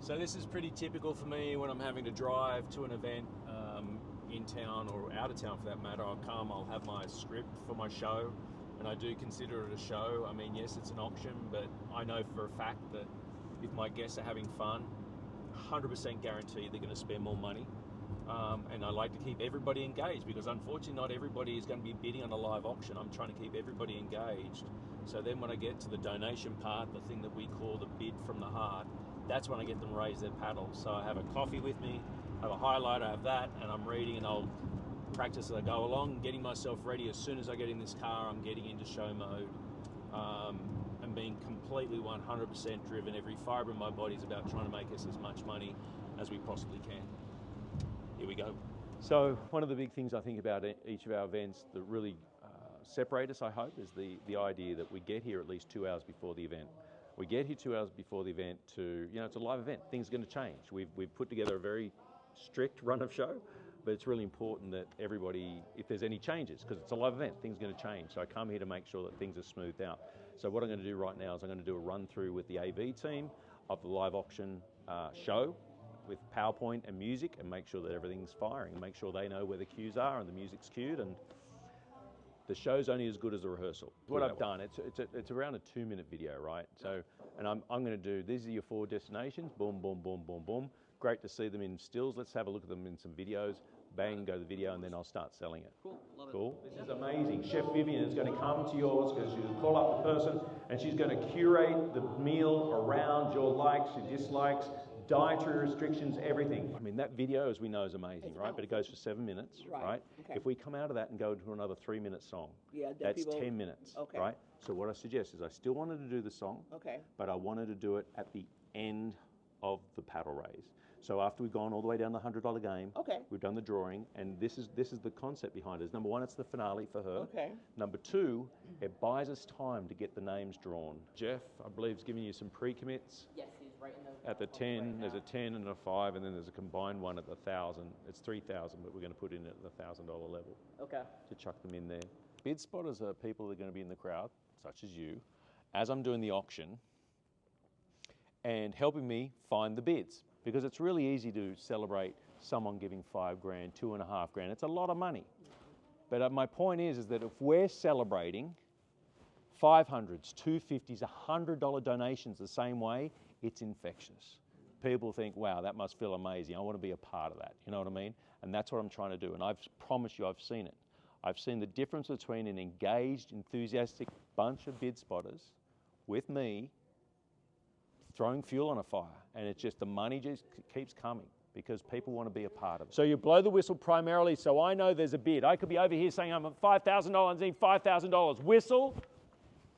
So this is pretty typical for me when I'm having to drive to an event in town or out of town for that matter. I'll have my script for my show, and I do consider it a show. I mean, yes, it's an auction, but I know for a fact that if my guests are having fun, 100% guarantee they're going to spend more money. And I like to keep everybody engaged, because unfortunately not everybody is going to be bidding on a live auction. I'm trying to keep everybody engaged. So then when I get to the donation part, the thing that we call the bid from the heart, that's when I get them raise their paddles. So I have a coffee with me, I have a highlighter, I have that, and I'm reading, and I'll practice as I go along, getting myself ready. As soon as I get in this car, I'm getting into show mode, and being completely 100% driven. Every fibre in my body is about trying to make us as much money as we possibly can. Here we go. So one of the big things I think about each of our events that really separate us, I hope, is the idea that we get here at least 2 hours before the event. We get here 2 hours before the event to, it's a live event. Things are going to change. We've put together a very strict run of show, but it's really important that everybody, if there's any changes, because it's a live event, things are going to change. So I come here to make sure that things are smoothed out. So what I'm going to do right now is I'm going to do a run through with the AV team of the live auction show, with PowerPoint and music, and make sure that everything's firing, and make sure they know where the cues are and the music's cued, and the show's only as good as a rehearsal. What I've done, it's around a 2-minute video, right? So, and I'm going to do, these are your 4 destinations, boom, boom, boom, boom, boom. Great to see them in stills. Let's have a look at them in some videos. Bang, go to the video, and then I'll start selling it. Cool, love it. Cool. This is amazing. Chef Vivian is going to come to yours, because she'll call up the person, and she's going to curate the meal around your likes, your dislikes, dietary restrictions, everything. I mean, that video, as we know, is amazing, right? But it goes for 7 minutes, right? Okay. If we come out of that and go to another 3-minute song, that's 10 minutes, right? So what I suggest is I still wanted to do the song, but I wanted to do it at the end of the paddle raise. So after we've gone all the way down the $100 game, we've done the drawing, and this is the concept behind it. Number one, it's the finale for her. Number two, it buys us time to get the names drawn. Geoff, I believe, is giving you some pre-commits. Yes, he's right in the at the 10. Right, there's a 10 and a 5, and then there's a combined one at the 1,000. It's 3,000, but we're going to put in at the $1,000 level. To chuck them in there. Bid spotters are people that are going to be in the crowd, such as you, as I'm doing the auction, and helping me find the bids. Because it's really easy to celebrate someone giving $5 grand, $2.5 grand. It's a lot of money. But my point is that if we're celebrating 500s, 250s, $100 donations the same way, it's infectious. People think, wow, that must feel amazing. I want to be a part of that. You know what I mean? And that's what I'm trying to do. And I promise you, I've seen it. I've seen the difference between an engaged, enthusiastic bunch of bid spotters with me throwing fuel on a fire, and it's just the money just keeps coming because people want to be a part of it. So you blow the whistle primarily so I know there's a bid. I could be over here saying I'm at $5,000, I need $5,000. Whistle,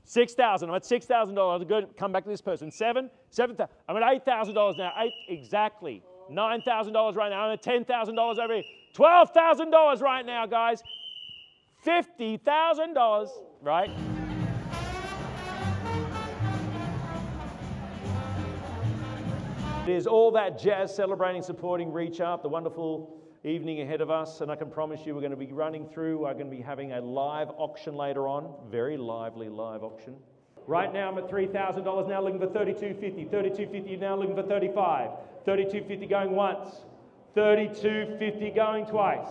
$6,000. I'm at $6,000. Good. Come back to this person. $7,000. I'm at $8,000 now. Exactly. $9,000 right now. I'm at $10,000 over here. $12,000 right now, guys. $50,000, right? There's all that jazz celebrating, supporting Reach Up, the wonderful evening ahead of us, and I can promise you we're going to be running through, we're going to be having a live auction later on, very lively live auction. Right now I'm at $3,000, now looking for $3,250, $3,250 now looking for $35, $3,250 going once, $3,250 going twice,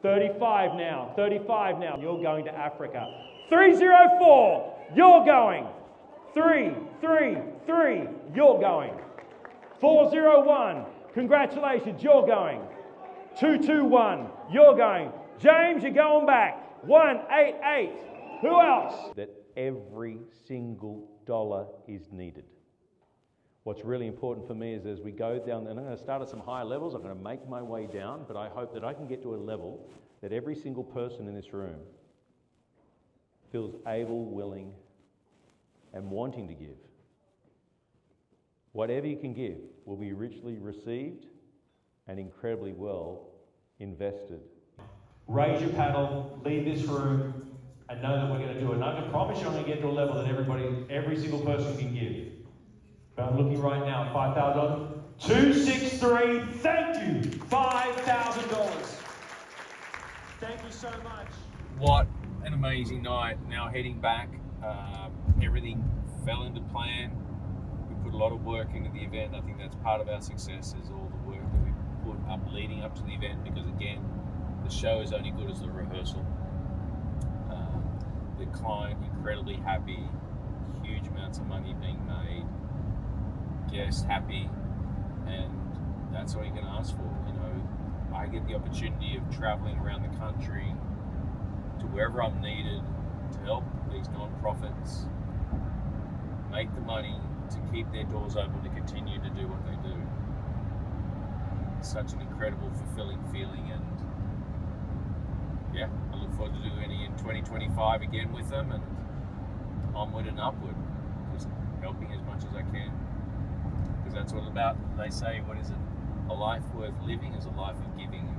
$35 now, $35 now, you're going to Africa. $304, you're going. $333, you're going. $401, congratulations, you're going. $221, you're going. James, you're going back. $188, who else? That every single dollar is needed. What's really important for me is as we go down, and I'm going to start at some higher levels, I'm going to make my way down, but I hope that I can get to a level that every single person in this room feels able, willing, and wanting to give. Whatever you can give will be richly received and incredibly well invested. Raise your paddle, leave this room, and know that we're going to do it. And I can promise you I'm going to get to a level that every single person can give. But I'm looking right now at $5,000. 263, thank you, $5,000. Thank you so much. What an amazing night. Now heading back, everything fell into plan. put a lot of work into the event. I think that's part of our success, is all the work that we put up leading up to the event, because again, the show is only good as the rehearsal. The client incredibly happy, huge amounts of money being made, guests happy, and that's all you can ask for. You know, I get the opportunity of traveling around the country to wherever I'm needed to help these non-profits make the money to keep their doors open, to continue to do what they do. It's such an incredible, fulfilling feeling, and yeah, I look forward to doing it in 2025 again with them, and onward and upward, just helping as much as I can, because that's what it's about. They say, what is it? A life worth living is a life of giving.